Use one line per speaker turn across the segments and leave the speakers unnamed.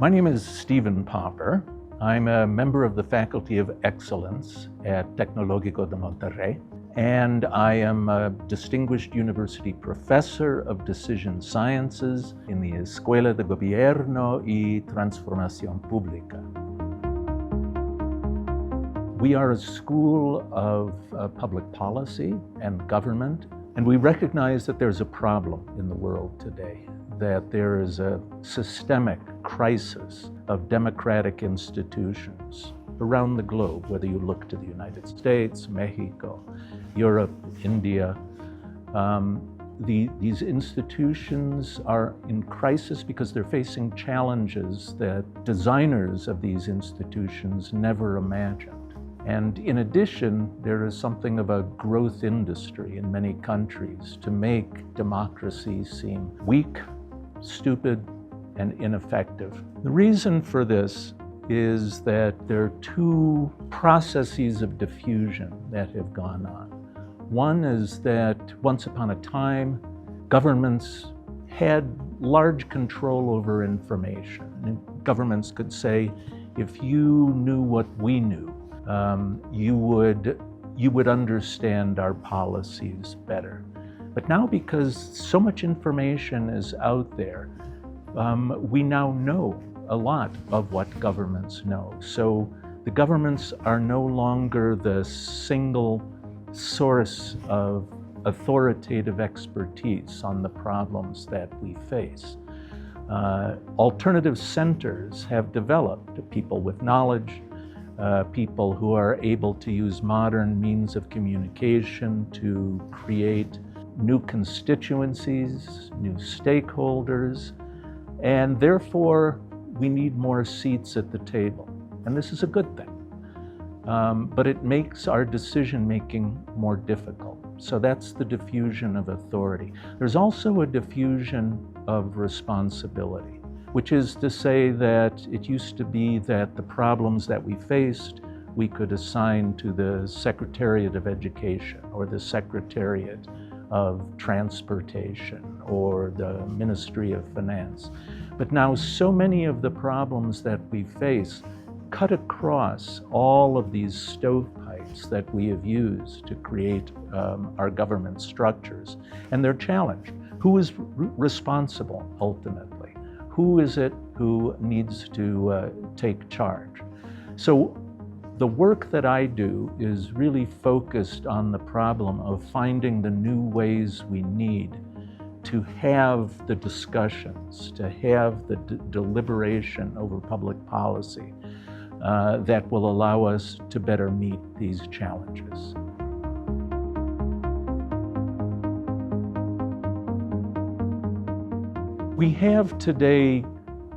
My name is Stephen Popper. I'm a member of the Faculty of Excellence at Tecnológico de Monterrey, and I am a distinguished university professor of decision sciences in the Escuela de Gobierno y Transformación Pública. We are a school of public policy and government, and we recognize that there's a problem in the world today, that there is a systemic crisis of democratic institutions around the globe, whether you look to the United States, Mexico, Europe, India. These institutions are in crisis because they're facing challenges that designers of these institutions never imagined. And in addition, there is something of a growth industry in many countries to make democracy seem weak, stupid, and ineffective. The reason for this is that there are two processes of diffusion that have gone on. One is that once upon a time, governments had large control over information. And governments could say, if you knew what we knew, you would understand our policies better. But now, because so much information is out there, we now know a lot of what governments know. So the governments are no longer the single source of authoritative expertise on the problems that we face. Alternative centers have developed, people with knowledge, people who are able to use modern means of communication to create new constituencies, new stakeholders, and therefore we need more seats at the table. And this is a good thing, but it makes our decision-making more difficult. So that's the diffusion of authority. There's also a diffusion of responsibility, which is to say that it used to be that the problems that we faced we could assign to the Secretariat of Education or the Secretariat of Transportation or the Ministry of Finance. But now so many of the problems that we face cut across all of these stovepipes that we have used to create our government structures, and they're challenged. Who is responsible ultimately? Who is it who needs to take charge? So the work that I do is really focused on the problem of finding the new ways we need to have the discussions, to have the deliberation over public policy that will allow us to better meet these challenges. We have today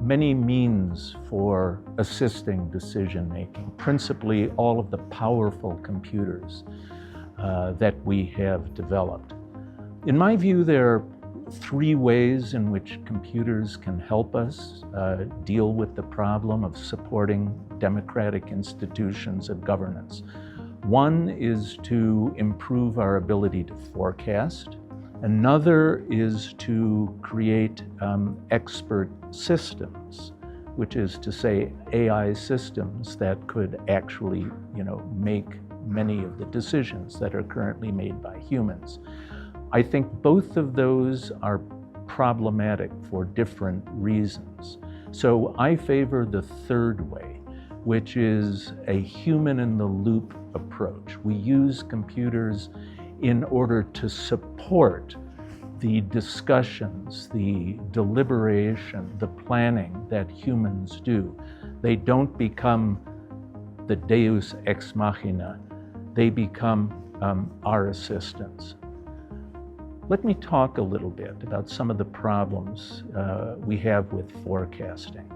many means for assisting decision-making, principally all of the powerful computers that we have developed. In my view, there are three ways in which computers can help us deal with the problem of supporting democratic institutions of governance. One is to improve our ability to forecast. Another is to create expert systems, which is to say AI systems that could actually, make many of the decisions that are currently made by humans. I think both of those are problematic for different reasons. So I favor the third way, which is a human-in-the-loop approach. We use computers in order to support the discussions, the deliberation, the planning that humans do. They don't become the deus ex machina, they become our assistants. Let me talk a little bit about some of the problems we have with forecasting.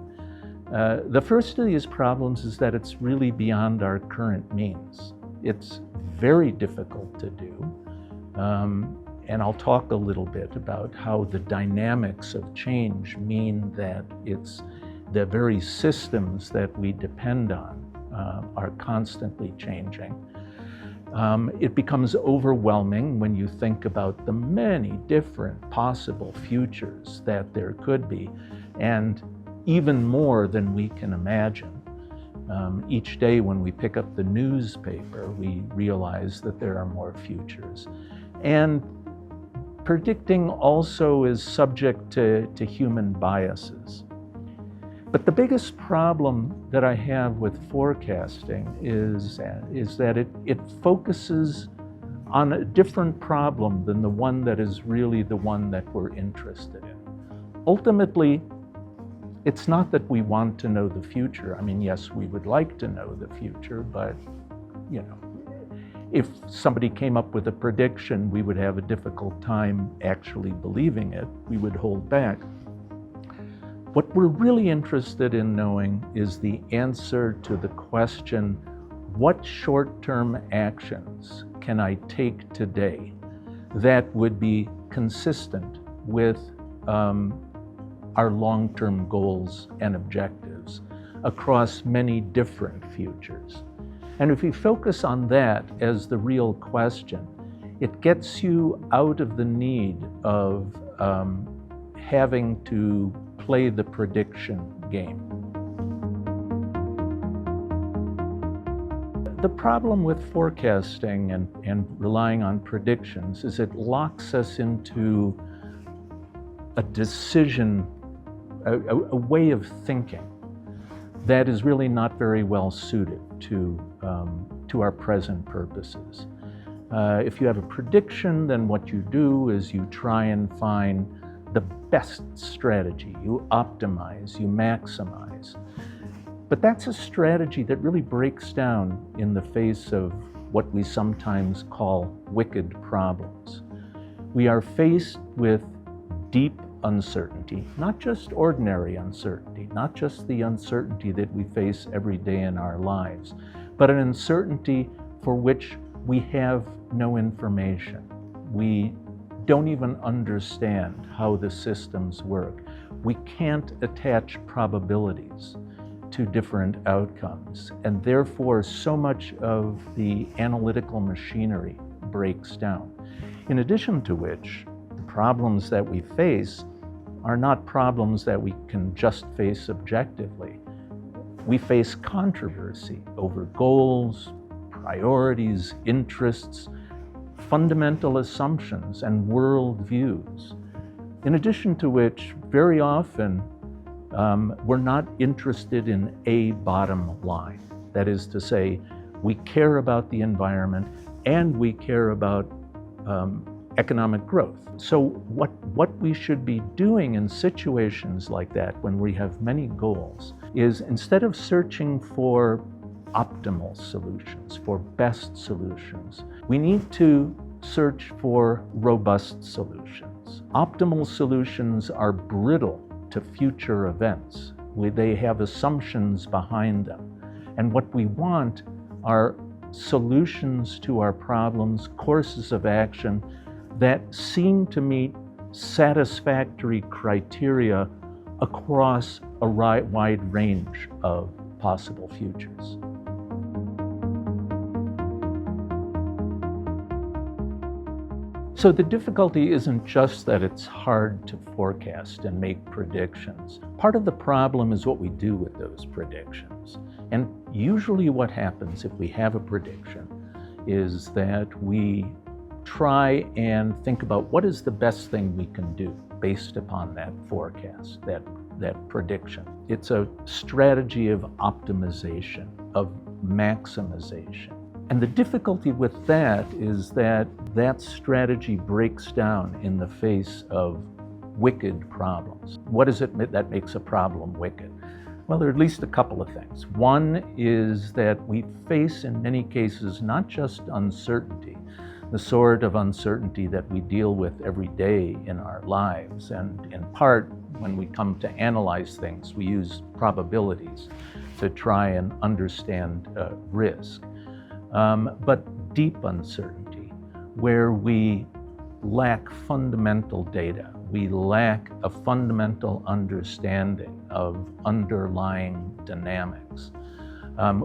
The first of these problems is that it's really beyond our current means. It's very difficult to do, and I'll talk a little bit about how the dynamics of change mean that it's the very systems that we depend on are constantly changing. It becomes overwhelming when you think about the many different possible futures that there could be. And even more than we can imagine. Each day when we pick up the newspaper, we realize that there are more futures. And predicting also is subject to human biases. But the biggest problem that I have with forecasting is that it focuses on a different problem than the one that is really the one that we're interested in. Ultimately, it's not that we want to know the future. I mean, yes, we would like to know the future, but if somebody came up with a prediction, we would have a difficult time actually believing it. We would hold back. What we're really interested in knowing is the answer to the question, what short-term actions can I take today that would be consistent with our long-term goals and objectives across many different futures? And if we focus on that as the real question, it gets you out of the need of having to play the prediction game. The problem with forecasting and relying on predictions is it locks us into a decision, a way of thinking that is really not very well suited to our present purposes. If you have a prediction, then what you do is you try and find the best strategy. You optimize, you maximize. But that's a strategy that really breaks down in the face of what we sometimes call wicked problems. We are faced with deep uncertainty, not just ordinary uncertainty, not just the uncertainty that we face every day in our lives, but an uncertainty for which we have no information. We don't even understand how the systems work. We can't attach probabilities to different outcomes, and therefore so much of the analytical machinery breaks down. In addition to which, the problems that we face are not problems that we can just face objectively. We face controversy over goals, priorities, interests, fundamental assumptions, and worldviews. In addition to which, very often, we're not interested in a bottom line. That is to say, we care about the environment and we care about economic growth. So what we should be doing in situations like that, when we have many goals, is instead of searching for optimal solutions, for best solutions, we need to search for robust solutions. Optimal solutions are brittle to future events. They have assumptions behind them. And what we want are solutions to our problems, courses of action that seem to meet satisfactory criteria across a wide range of possible futures. So the difficulty isn't just that it's hard to forecast and make predictions. Part of the problem is what we do with those predictions. And usually what happens if we have a prediction is that we try and think about what is the best thing we can do based upon that forecast, that prediction. It's a strategy of optimization, of maximization. And the difficulty with that is that that strategy breaks down in the face of wicked problems. What is it that makes a problem wicked? Well, there are at least a couple of things. One is that we face in many cases not just uncertainty, the sort of uncertainty that we deal with every day in our lives. And in part, when we come to analyze things, we use probabilities to try and understand risk. But deep uncertainty, where we lack fundamental data, we lack a fundamental understanding of underlying dynamics.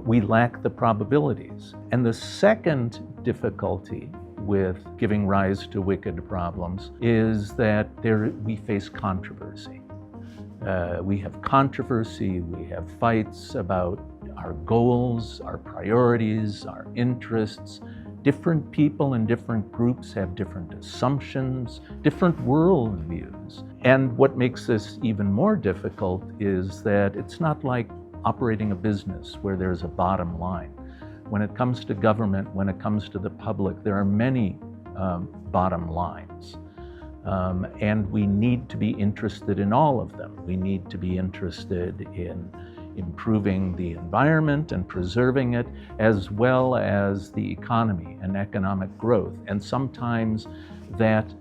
We lack the probabilities. And the second difficulty with giving rise to wicked problems is that we face controversy. We have controversy, we have fights about our goals, our priorities, our interests. Different people in different groups have different assumptions, different worldviews. And what makes this even more difficult is that it's not like operating a business where there's a bottom line. When it comes to government, when it comes to the public, there are many bottom lines. And we need to be interested in all of them. We need to be interested in improving the environment and preserving it, as well as the economy and economic growth. And sometimes that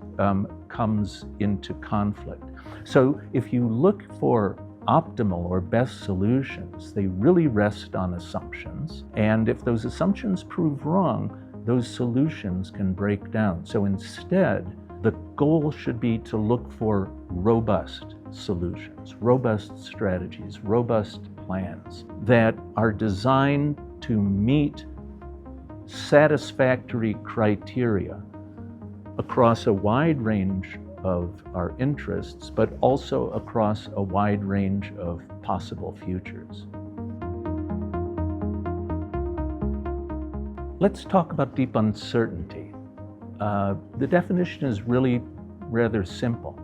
comes into conflict. So if you look for optimal or best solutions, they really rest on assumptions. And if those assumptions prove wrong, those solutions can break down. So instead, the goal should be to look for robust solutions, robust strategies, robust plans that are designed to meet satisfactory criteria across a wide range of our interests, but also across a wide range of possible futures. Let's talk about deep uncertainty. The definition is really rather simple.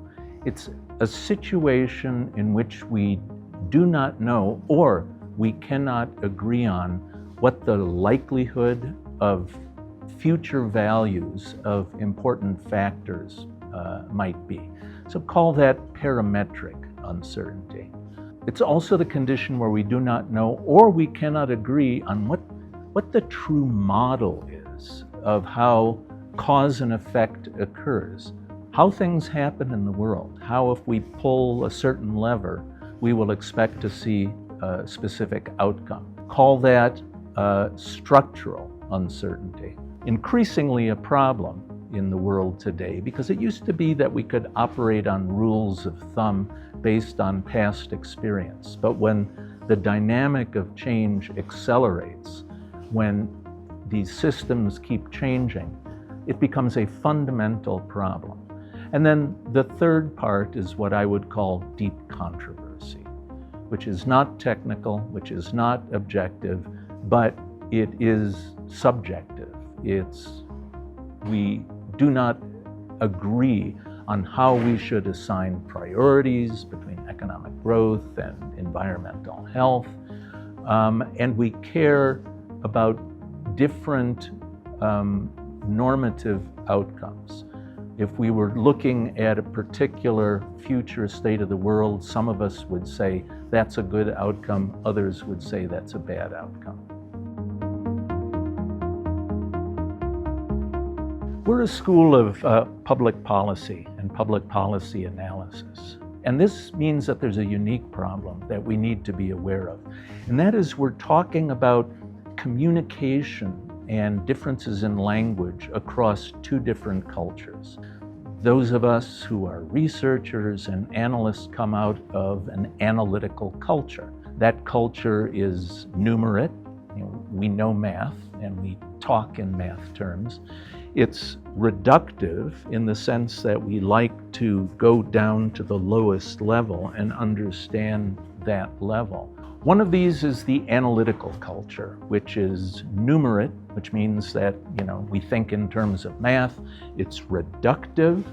It's a situation in which we do not know, or we cannot agree on, what the likelihood of future values of important factors might be. So call that parametric uncertainty. It's also the condition where we do not know, or we cannot agree on what the true model is of how cause and effect occurs, how things happen in the world, how if we pull a certain lever, we will expect to see a specific outcome. Call that structural uncertainty. Increasingly a problem in the world today, because it used to be that we could operate on rules of thumb based on past experience. But when the dynamic of change accelerates, when these systems keep changing, it becomes a fundamental problem. And then the third part is what I would call deep controversy, which is not technical, which is not objective, but it is subjective. We do not agree on how we should assign priorities between economic growth and environmental health. And we care about different normative outcomes. If we were looking at a particular future state of the world, some of us would say that's a good outcome, others would say that's a bad outcome. We're a school of public policy and public policy analysis. And this means that there's a unique problem that we need to be aware of. And that is, we're talking about communication and differences in language across two different cultures. Those of us who are researchers and analysts come out of an analytical culture. That culture is numerate. We know math and we talk in math terms. It's reductive in the sense that we like to go down to the lowest level and understand that level. One of these is the analytical culture, which is numerate, which means that we think in terms of math. It's reductive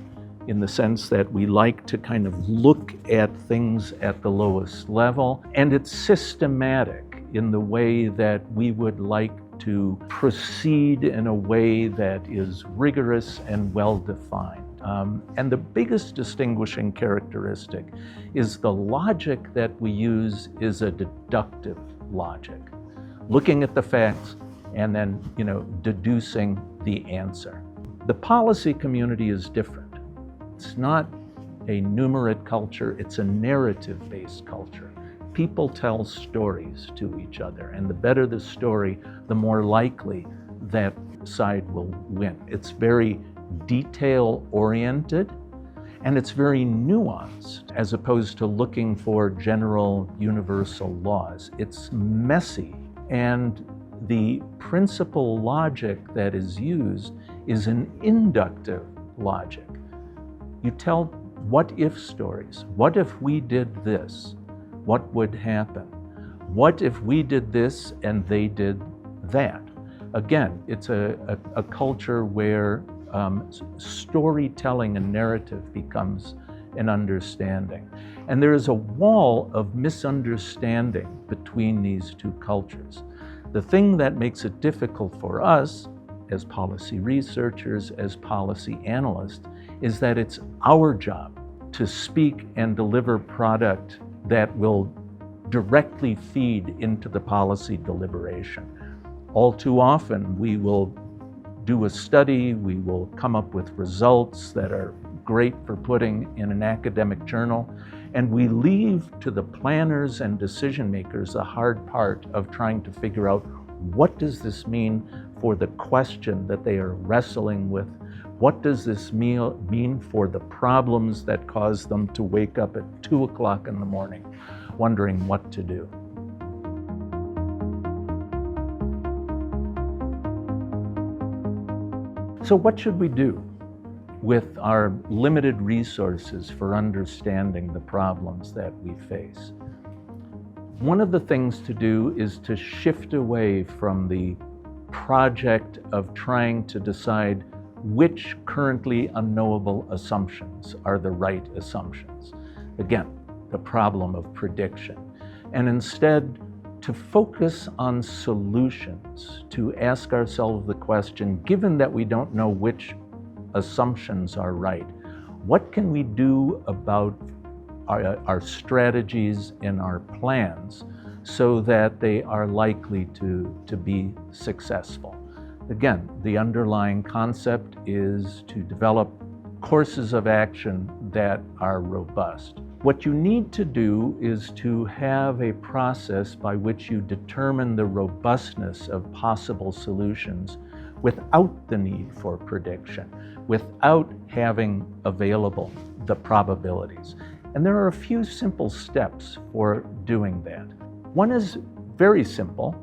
in the sense that we like to kind of look at things at the lowest level. And it's systematic in the way that we would like to proceed in a way that is rigorous and well-defined. And the biggest distinguishing characteristic is the logic that we use is a deductive logic, looking at the facts and then deducing the answer. The policy community is different. It's not a numerate culture, it's a narrative-based culture. People tell stories to each other, and the better the story, the more likely that side will win. It's very detail-oriented, and it's very nuanced, as opposed to looking for general universal laws. It's messy, and the principal logic that is used is an inductive logic. You tell what if stories. What if we did this? What would happen? What if we did this and they did that? Again, it's a culture where storytelling and narrative becomes an understanding. And there is a wall of misunderstanding between these two cultures. The thing that makes it difficult for us as policy researchers, as policy analysts, is that it's our job to speak and deliver product that will directly feed into the policy deliberation. All too often, we will do a study, we will come up with results that are great for putting in an academic journal, and we leave to the planners and decision makers the hard part of trying to figure out what does this mean for the question that they are wrestling with? What does this mean for the problems that cause them to wake up at 2 o'clock in the morning wondering what to do? So what should we do with our limited resources for understanding the problems that we face? One of the things to do is to shift away from the project of trying to decide which currently unknowable assumptions are the right assumptions. Again, the problem of prediction. And instead, to focus on solutions, to ask ourselves the question, given that we don't know which assumptions are right, what can we do about our strategies and our plans so that they are likely to be successful? Again, the underlying concept is to develop courses of action that are robust. What you need to do is to have a process by which you determine the robustness of possible solutions without the need for prediction, without having available the probabilities. And there are a few simple steps for doing that. One is very simple,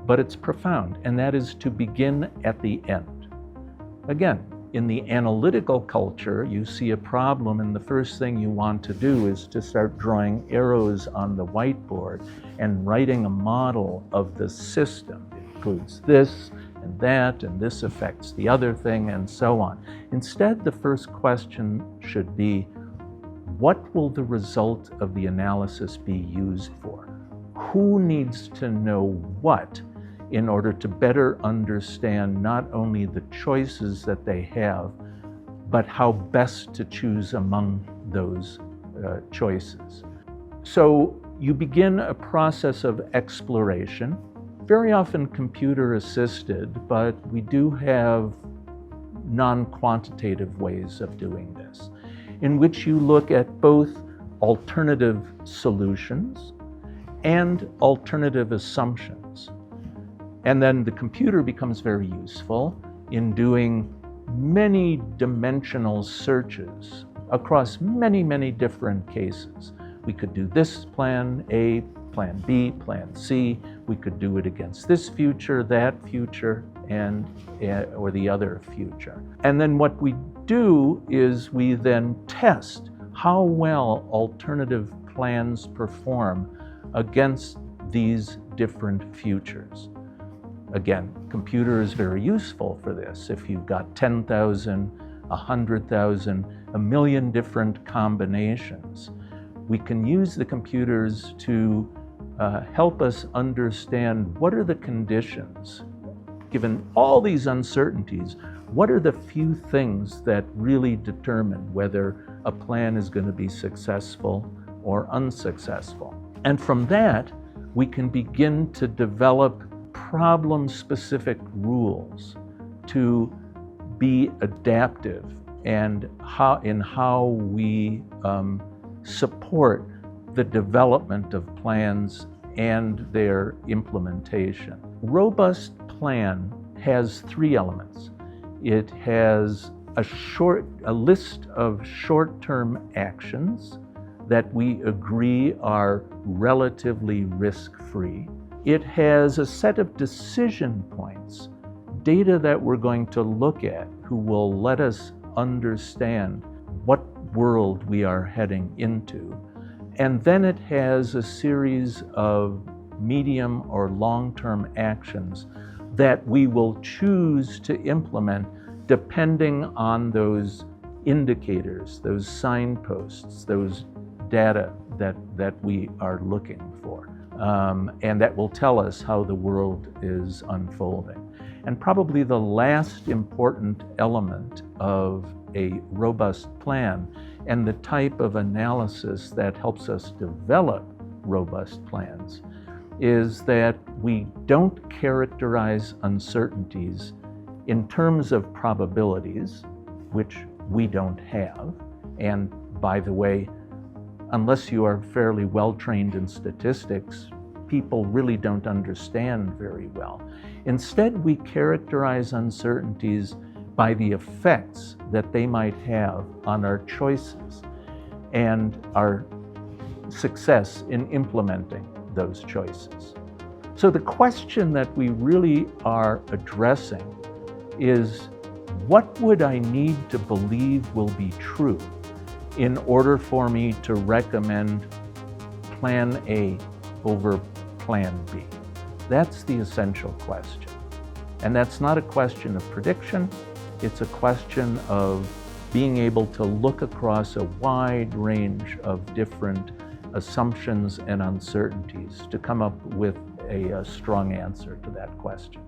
but it's profound, and that is to begin at the end. Again, in the analytical culture, you see a problem, and the first thing you want to do is to start drawing arrows on the whiteboard and writing a model of the system. It includes this and that, and this affects the other thing, and so on. Instead, the first question should be, what will the result of the analysis be used for? Who needs to know what in order to better understand not only the choices that they have, but how best to choose among those choices? So you begin a process of exploration, very often computer assisted, but we do have non-quantitative ways of doing this, in which you look at both alternative solutions and alternative assumptions. And then the computer becomes very useful in doing many dimensional searches across many, many different cases. We could do this plan A, plan B, plan C. We could do it against this future, that future, or the other future. And then what we do is we then test how well alternative plans perform against these different futures. Again, computer is very useful for this. If you've got 10,000, 100,000, a million different combinations, we can use the computers to help us understand what are the conditions. Given all these uncertainties, what are the few things that really determine whether a plan is going to be successful or unsuccessful? And from that, we can begin to develop problem-specific rules to be adaptive and how we support the development of plans and their implementation. Robust plan has 3 elements. It has a list of short-term actions that we agree are relatively risk-free. It has a set of decision points, data that we're going to look at, who will let us understand what world we are heading into. And then it has a series of medium or long-term actions that we will choose to implement depending on those indicators, those signposts, those data that we are looking for, and that will tell us how the world is unfolding. And probably the last important element of a robust plan and the type of analysis that helps us develop robust plans is that we don't characterize uncertainties in terms of probabilities, which we don't have. And by the way, unless you are fairly well trained in statistics, people really don't understand very well. Instead, we characterize uncertainties by the effects that they might have on our choices and our success in implementing those choices. So the question that we really are addressing is, what would I need to believe will be true in order for me to recommend Plan A over Plan B? That's the essential question. And that's not a question of prediction, it's a question of being able to look across a wide range of different assumptions and uncertainties to come up with a strong answer to that question.